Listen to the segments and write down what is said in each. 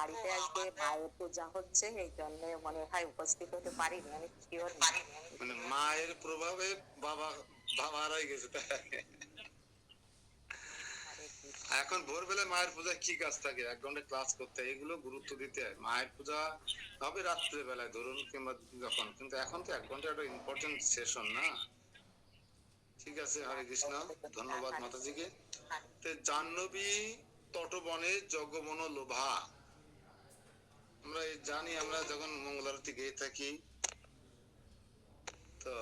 বাড়িতে আজকে মায়ের পূজা হচ্ছে, এই জন্য মনে হয় উপস্থিত হতে পারিনি, আমি শিওর না। মানে মায়ের প্রভাবে বাবা বাবা হারাই গেছে। এখন ভোরবেলা মায়ের পূজা কি কাজ থাকে, 1 ঘন্টা ক্লাস করতে, এগুলো গুরুত্ব দিতে হয়। মায়ের পূজা হবে রাত্রে বেলায় ধরুন কিংবা যখন, কিন্তু এখন তো 1 ঘন্টা একটা ইম্পর্টেন্ট সেশন না। ঠিক আছে, হরে কৃষ্ণ, ধন্যবাদ মাতাজিকে। জাহ্নবী তটবনে জগমন লোভা, আমরা জানি, আমরা যখন মঙ্গল আরতি গেয়ে থাকি, তো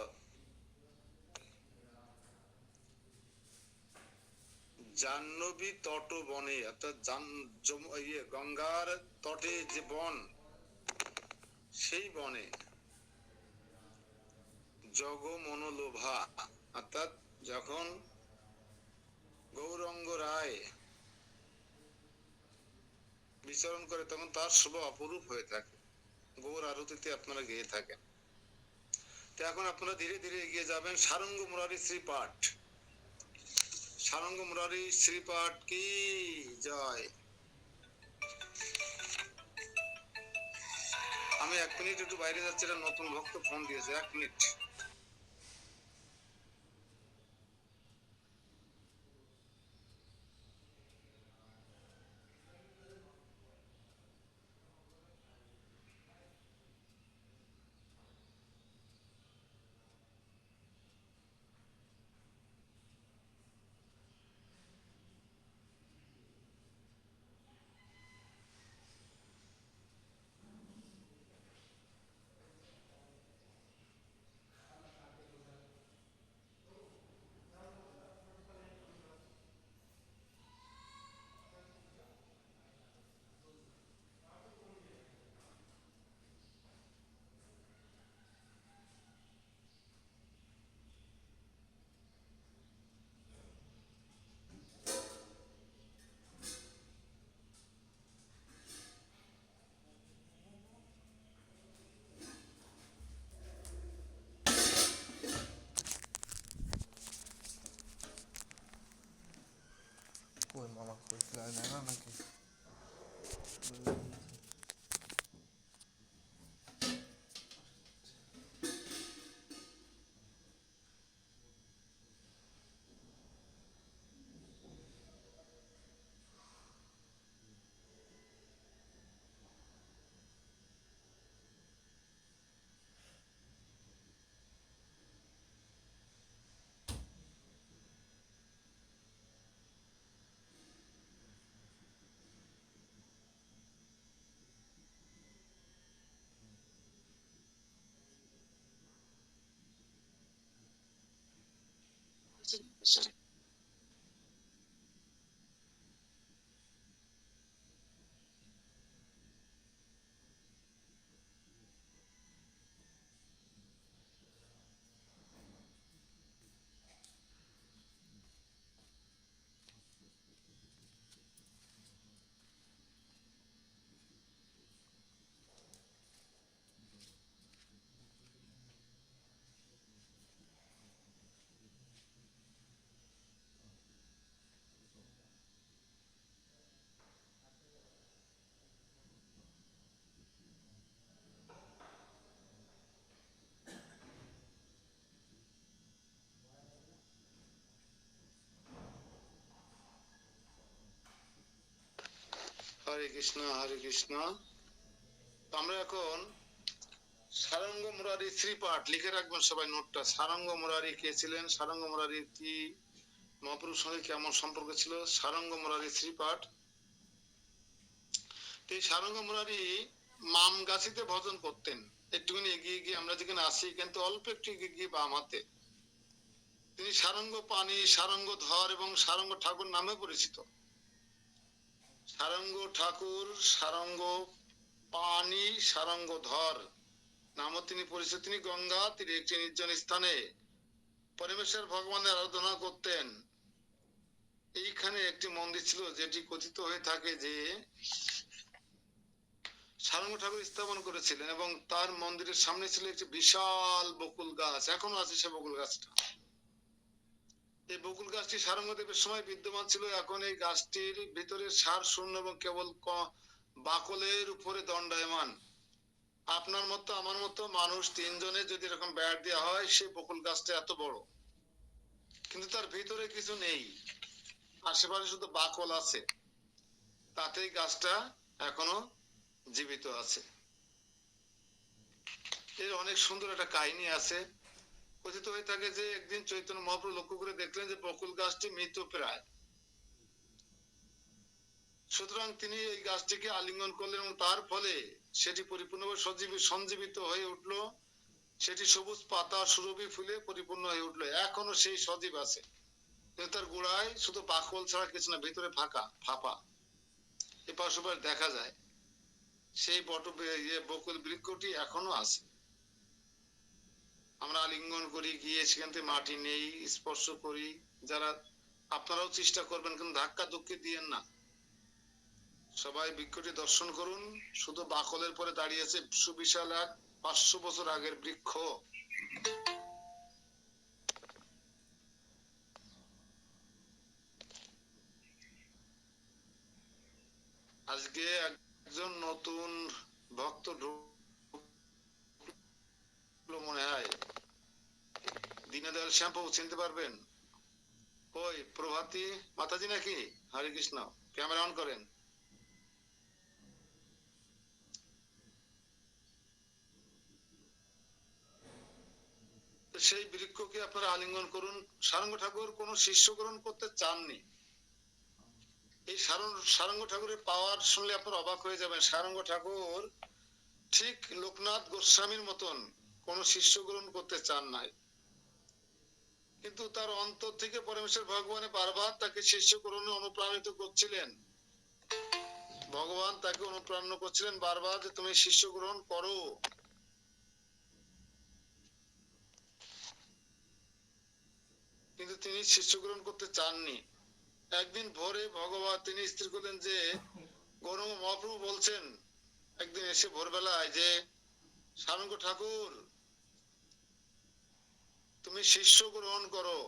জাহ্নবী তটবনে অর্থাৎ গঙ্গার তটে যে বন, সেই বনে জগমনোলোভা, অর্থাৎ যখন গৌরাঙ্গ রায় বিচরণ করে তখন তার শোভা অপরূপ হয়ে থাকে। গৌর আরতিতে আপনারা গেয়ে থাকেন। তো এখন আপনারা ধীরে ধীরে এগিয়ে যাবেন সারঙ্গ মুরারি শ্রীপাঠ। সারঙ্গ মুরারি শ্রীপাঠ কি জয়। আমি 1 মিনিট একটু বাইরে যাচ্ছি, একটা নতুন ভক্ত ফোন দিয়েছে, 1 মিনিট। কই মামা কই না নাকি? হরে কৃষ্ণ, হরে কৃষ্ণ। আমরা এখন সারঙ্গ মুরারি শ্রীপাঠ লিখে রাখবেন সবাই নোটটা। সারঙ্গ মুরারি কে ছিলেন, সারঙ্গ মুরারি কি মহাপুরুষ সঙ্গে কেমন সম্পর্ক ছিল, সারঙ্গ মুরারি শ্রীপাঠ। এই সারঙ্গ মুরারি মামগাছিতে ভজন করতেন। একটুখানি এগিয়ে গিয়ে আমরা যেখানে আসি, কিন্তু অল্প একটু এগিয়ে গিয়ে বাম হাতে তিনি সারঙ্গ পানি, সারঙ্গ ধর এবং সারঙ্গ ঠাকুর নামে পরিচিত। সারঙ্গ ঠাকুর, সারঙ্গ পানি, সারঙ্গ ধর নামও তিনি পরিচিত। তিনি গঙ্গা তীরে একটি নির্জন স্থানে পরমেশ্বর ভগবানের আরাধনা করতেন। এইখানে একটি মন্দির ছিল যেটি কথিত হয়ে থাকে যে সারঙ্গ ঠাকুর স্থাপন করেছিলেন, এবং তার মন্দিরের সামনে ছিল একটি বিশাল বকুল গাছ, এখনো আছে সে বকুল গাছটা। এই বকুল গাছটি সারঙ্গদেবের সময় বিদ্যমান ছিল। এখন এই গাছটির ভিতরে সার শূন্য এবং কেবল বাকলের উপরে দণ্ডায়মান। আপনার মতো আমার মতো মানুষ তিনজনে যদি এরকম ব্যাট দেওয়া হয়, সে বকুল গাছটা এত বড়, কিন্তু তার ভিতরে কিছু নেই, আশেপাশে শুধু বাকল আছে, তাতেই গাছটা এখনো জীবিত আছে। এর অনেক সুন্দর একটা কাহিনী আছে। কথিত হয়ে থাকে যে একদিন চৈতন্য মহাপ্রভু লক্ষ্য করে দেখলেন যে বকুল গাছটি মৃত প্রায়। সুতরাং তিনি এই গাছটিকে আলিঙ্গন করলেন এবং তার ফলে সেটি পরিপূর্ণভাবে সঞ্জীবিত হয়ে উঠলো। সেটি সবুজ পাতা সুরভি ফুলে পরিপূর্ণ হয়ে উঠলো। এখনো সেই সজীব আছে, কিন্তু তার গোড়ায় শুধু বাকল ছাড়া কিছু না, ভিতরে ফাঁকা ফাঁপা, এপাশ ওপাশ দেখা যায়। সেই বকুল বৃক্ষটি এখনো আছে। আমরা আলিঙ্গন করি, গিয়ে সেখান থেকে মাটি নেই, স্পর্শ করি। যারা, আপনারাও চেষ্টা করবেন, কিন্তু ধাক্কা ধুক্কি দিয়েন না। সবাই বৃক্ষটি দর্শন করুন। শুধু বাকলের পরে দাঁড়িয়েছে সুবিশাল এক 500 বছর আগের বৃক্ষ। আজকে একজন নতুন ভক্ত ঢুকলো মনে হয়, দীনদয়াল শ্যাম্পু চিনতে পারবেন? ওই প্রভাতী মাতাজি নাকি? হরে কৃষ্ণ, ক্যামেরা অন করেন। সেই বৃক্ষকে আপনারা আলিঙ্গন করুন। সারঙ্গ ঠাকুর কোন শিষ্য গ্রহণ করতে চাননি। এই সারঙ্গ ঠাকুরের পাওয়ার শুনলে আপনারা অবাক হয়ে যাবেন। সারঙ্গ ঠাকুর ঠিক লোকনাথ গোস্বামীর মতন কোন শিষ্য গ্রহণ করতে চান নাই, কিন্তু তার অন্তর থেকে পরমেশ্বর ভগবানে বারবার তাকে শিষ্য গ্রহণে অনুপ্রাণিত করছিলেন। ভগবান তাকে অনুপ্রাণিত করছিলেন বারবার যে তুমি শিষ্য গ্রহণ করো। কিন্তু তিনি শিষ্য গ্রহণ করতে চাননি। একদিন ভোরে ভগবান তিনি স্থির করলেন যে গৌরাঙ্গ মহাপ্রভু বলছেন একদিন এসে ভোরবেলায় যে সারঙ্গ ঠাকুর তুমি শিষ্য গ্রহণ করো।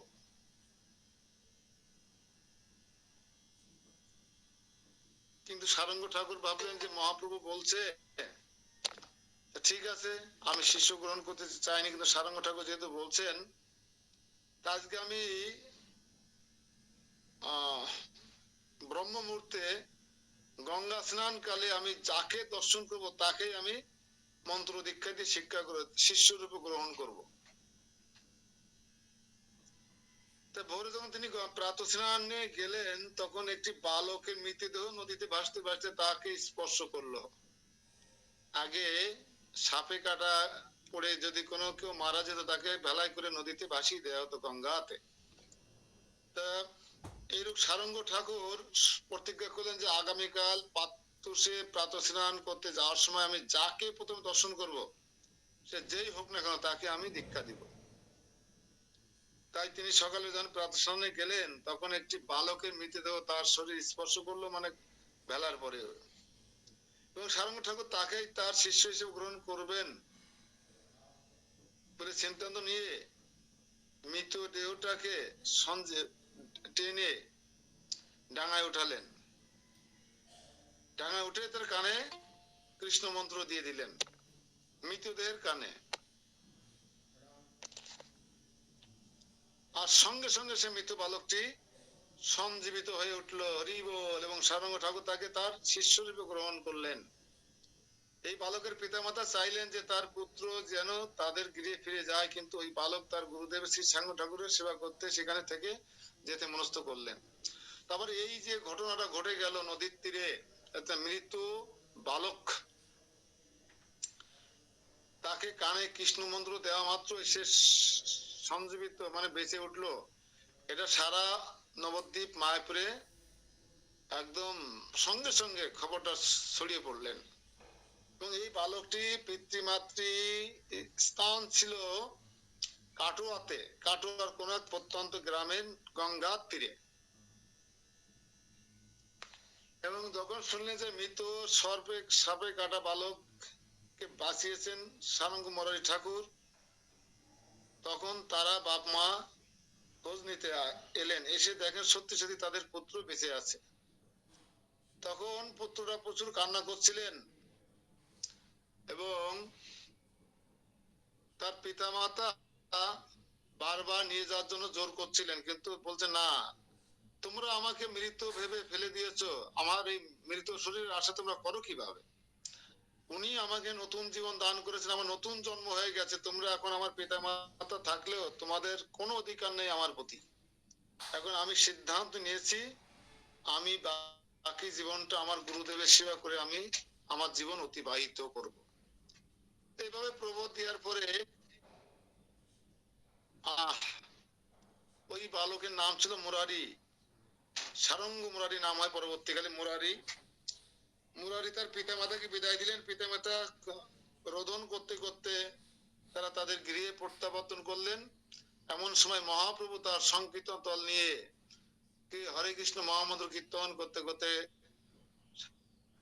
কিন্তু সারঙ্গ ঠাকুর ভাবলেন যে মহাপ্রভু বলছে, ঠিক আছে আমি শিষ্য গ্রহণ করতে চাইনি, কিন্তু সারঙ্গ ঠাকুর যেহেতু বলছেন, আজকে আমি ব্রহ্ম মুহূর্তে গঙ্গা স্নান কালে আমি যাকে দর্শন করব তাকেই আমি মন্ত্র দীক্ষা দিয়ে শিক্ষা করে শিষ্য রূপে গ্রহণ করব। তা ভোরে যখন তিনি প্রাতঃ স্নানে গেলেন, তখন একটি বালকের মৃতদেহ নদীতে ভাসতে ভাসতে তাকে স্পর্শ করলো। আগে সাপে কাটা পড়ে যদি কোনো কেউ মারা যেত, তাকে ভেলায় করে নদীতে ভাসিয়ে দেওয়া হতো গঙ্গাতে। তা এইরূপ সারঙ্গ ঠাকুর প্রতিজ্ঞা করলেন যে আগামীকাল প্রাতঃে প্রাতঃ স্নান করতে যাওয়ার সময় আমি যাকে প্রথম দর্শন করব, সে যেই হোক না কেন তাকে আমি দীক্ষা দিব। তাই তিনি সকালে যখন প্রাতঃ স্নানে গেলেন, তখন একটি বালকের মৃতদেহ তার শরীর স্পর্শ করলো, মানে বেলার পরে। এবং সারঙ্গ ঠাকুর তাকেই তার শিষ্য হিসেবে গ্রহণ করবেন বলে সিদ্ধান্ত নিয়ে মৃত দেহটাকে টেনে ডাঙায় উঠালেন। ডাঙায় উঠে তার কানে কৃষ্ণ মন্ত্র দিয়ে দিলেন মৃতদেহের কানে। আর সঙ্গে সঙ্গে সে মৃত বালকটি সঞ্জীবিত হয়ে উঠলো। হরি বল। এবং সারঙ্গ ঠাকুর তাকে তার শিষ্য রূপে গ্রহণ করলেন। এই বালকের পিতামাতা চাইলেন যে তার পুত্র যেন তাদের গৃহে ফিরে যায়, কিন্তু ওই বালক তার গুরুদেব শ্রী সারঙ্গ ঠাকুরের সেবা করতে সেখানে থেকে যেতে মনস্থ করলেন। তারপর এই যে ঘটনাটা ঘটে গেল, নদীর তীরে একটা মৃত বালক, তাকে কানে কৃষ্ণ মন্ত্র দেওয়া মাত্র সে সঞ্জীবিত মানে বেঁচে উঠলো। এটা সারা নবদ্বীপ মায়াপুরে একদম সঙ্গে সঙ্গে খবরটা ছড়িয়ে পড়লেন। এবং এই বালকটি পিতৃমাতৃ স্থান ছিল কাটোয়াতে, কাটোয়ার কোন এক প্রত্যন্ত গ্রামের গঙ্গার তীরে। এবং যখন শুনলেন যে মৃত সাপে কাটা বালককে বাঁচিয়েছেন সারঙ্গ মুরারি ঠাকুর, তখন তারা বাপ মা খোঁজ নিতে এলেন। এসে দেখেন সত্যি সত্যি তাদের পুত্র বেঁচে আছে। তখন পুত্ররা প্রচুর কান্না করছিলেন এবং তার পিতামাতা বারবার নিয়ে যাওয়ার জন্য জোর করছিলেন, কিন্তু বলছে না, তোমরা আমাকে মৃত ভেবে ফেলে দিয়েছো, আমার এই মৃত শরীরের আশা তোমরা করো কিভাবে? উনি আমাকে নতুন জীবন দান করেছেন, আমার নতুন জন্ম হয়ে গেছে, তোমরা এখন আমার পিতামাতা থাকলেও তোমাদের কোনো অধিকার নেই আমার প্রতি। এখন আমি সিদ্ধান্ত নিয়েছি, আমি বাকি জীবনটা আমার গুরুদেবের সেবা করে আমি আমার জীবন অতিবাহিত করব। এইভাবে প্রবোধ দেওয়ার পরে ওই বালকের নাম ছিল মুরারি, সারঙ্গ মুরারি নাম হয় পরবর্তীকালে মুরারি। মুরারি তার পিতামাতাকে বিদায় দিলেন, পিতামাতা রোদন করতে করতে তারা তাদের গৃহে প্রত্যাবর্তন করলেন। এমন সময় মহাপ্রভু তার সংকীর্তন দল নিয়ে হরে কৃষ্ণ মহামন্ত্র কীর্তন করতে করতে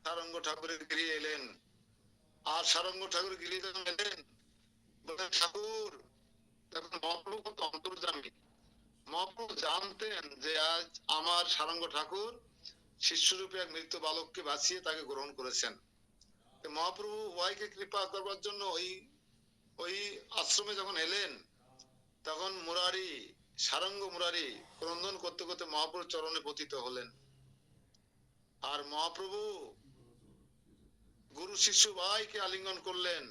সারঙ্গ ঠাকুরের গৃহে এলেন। আর সারঙ্গ ঠাকুর গৃহে যখন এলেন, বলেন ঠাকুর, তখন মহাপ্রভু কত অন্তর্যামী। মহাপ্রভু জানতেন যে আজ আমার সারঙ্গ ঠাকুর শিষ্যরূপে এক মৃত বালককে বাঁচিয়ে তাকে গ্রহণ করেছেন। মহাপ্রভু উভয়কে কৃপা করবার জন্য ওই আশ্রমে যখন এলেন, তখন মুরারি, সারঙ্গ মুরারি ক্রন্দন করতে করতে মহাপ্রভুর চরণে পতিত হলেন। আর মহাপ্রভু গুরু শিষ্য উভয়কে আলিঙ্গন করলেন,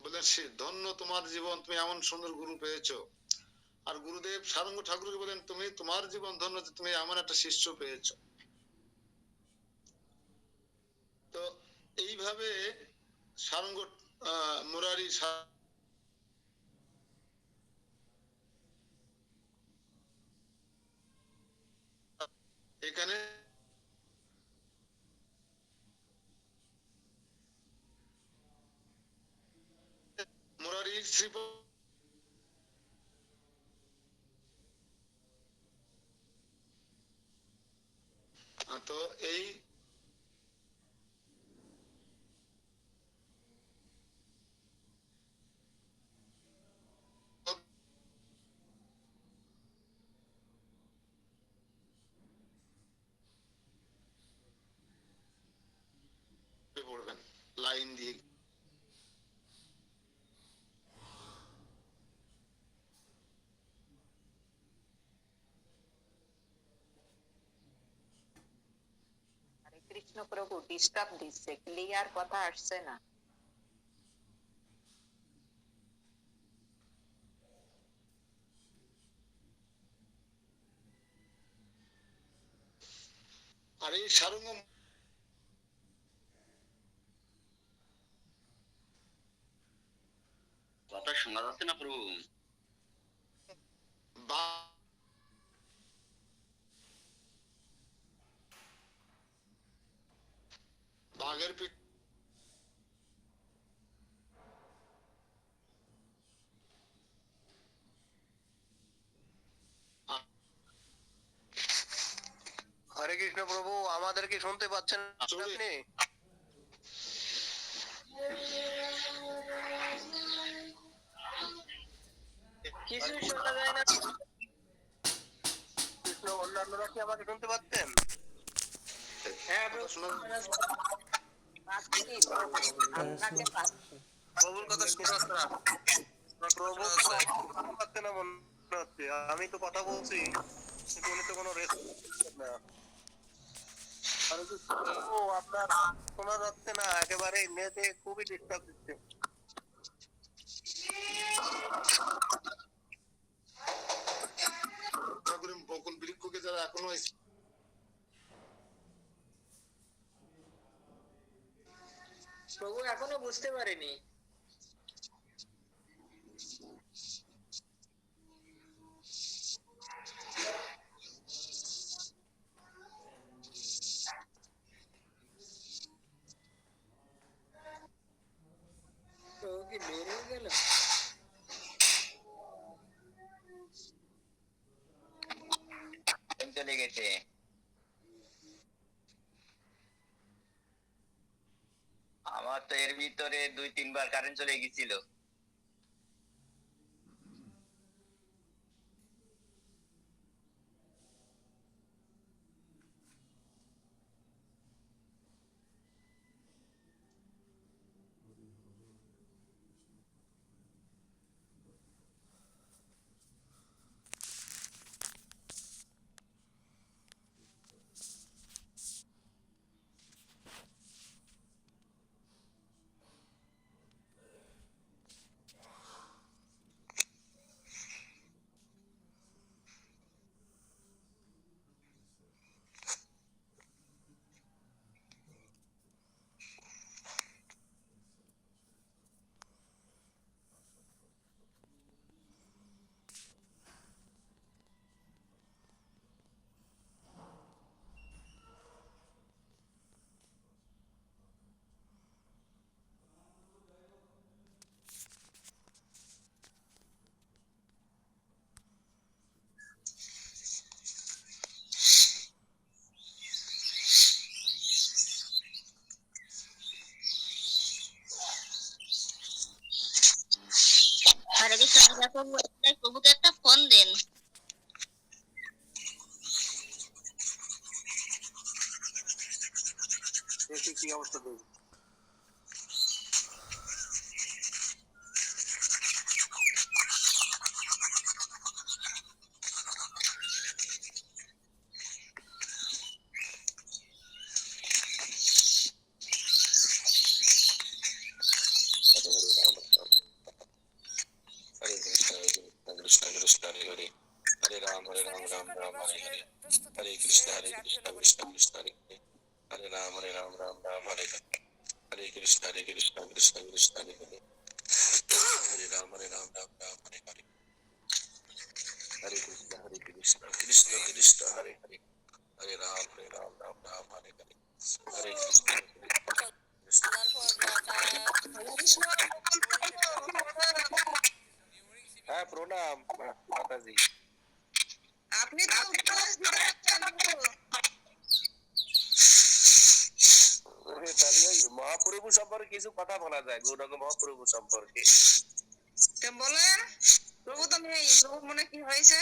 বললেন ধন্য তোমার জীবন, তুমি এমন সুন্দর গুরু পেয়েছো। আর গুরুদেব সারঙ্গ ঠাকুরকে বলেন, তুমি তোমার জীবন ধন্য যে তুমি এমন একটা শিষ্য পেয়েছো। তো এইভাবে সারঙ্গ মুরারি এখানে মুরারির শ্রী তো এই পড়বেন লাইন দিয়ে। হরে কৃষ্ণ প্রভু ডিস্টার্ব দিচ্ছে, ক্লিয়ার কথা আসছে না। আর এই সারঙ্গ কথা শোনা যাচ্ছে না প্রভু। বাঘের পিঠ হরে কৃষ্ণ প্রভু, আমাদের কি শুনতে পাচ্ছেন আপনি? কিছু শোনা যায় না। কৃষ্ণ, অন্যান্যরা কি আমাকে শুনতে পাচ্ছেন? হ্যাঁ প্রভু, পাচ্ছি প্রভু, আপনাকে পাচ্ছি। প্রভুর কথা শোনা যাচ্ছে না। প্রভু শুনতে পাচ্ছে না মনে হচ্ছে। আমি তো কথা বলছি, কিন্তু উনি তো কোনো রেসপন্স না। হরে কৃষ্ণ প্রভু, আপনার শোনা যাচ্ছে না, একেবারে নেটে খুবই ডিস্টার্ব দিচ্ছে। বকুল বৃক্ষকে যারা এখনো প্রভু এখনো বুঝতে পারিনি। প্রভু কি বের হয়ে গেল? চলে গেছে। আমার তো এর ভিতরে 2-3 বার কারেন্ট চলে গেছিল। প্রভুকে একটা ফোন দেন। দেখি কি অবস্থা দেখি। হরে কৃষ্ণ কৃষ্ণ কৃষ্ণ হরে হরে, হরে রাম রাম রাম হরে হরে, হরে কৃষ্ণ কৃষ্ণ কৃষ্ণ হরে হরে, হরে রাম রাম রাম হরে হরে, হরে কৃষ্ণ কৃষ্ণ কৃষ্ণ হরে হরে, হরে রাম রাম রাম হরে হরে, হরে কৃষ্ণ কৃষ্ণ কৃষ্ণ হরে হরে, হরে রাম রাম হরে হরে, হরে কৃষ্ণ হ্যাঁ প্রণাম মাতাজি। আপনি তো উপবাস দিতে পারছেন গো। তাহলে ওই মহাপ্রভু সম্পর্কে কিছু কথা বলা যায়, গৌরাঙ্গ মহাপ্রভু সম্পর্কে। তো বলেন, প্রভু তো নেই, প্রভু মনে কি হয়েছে?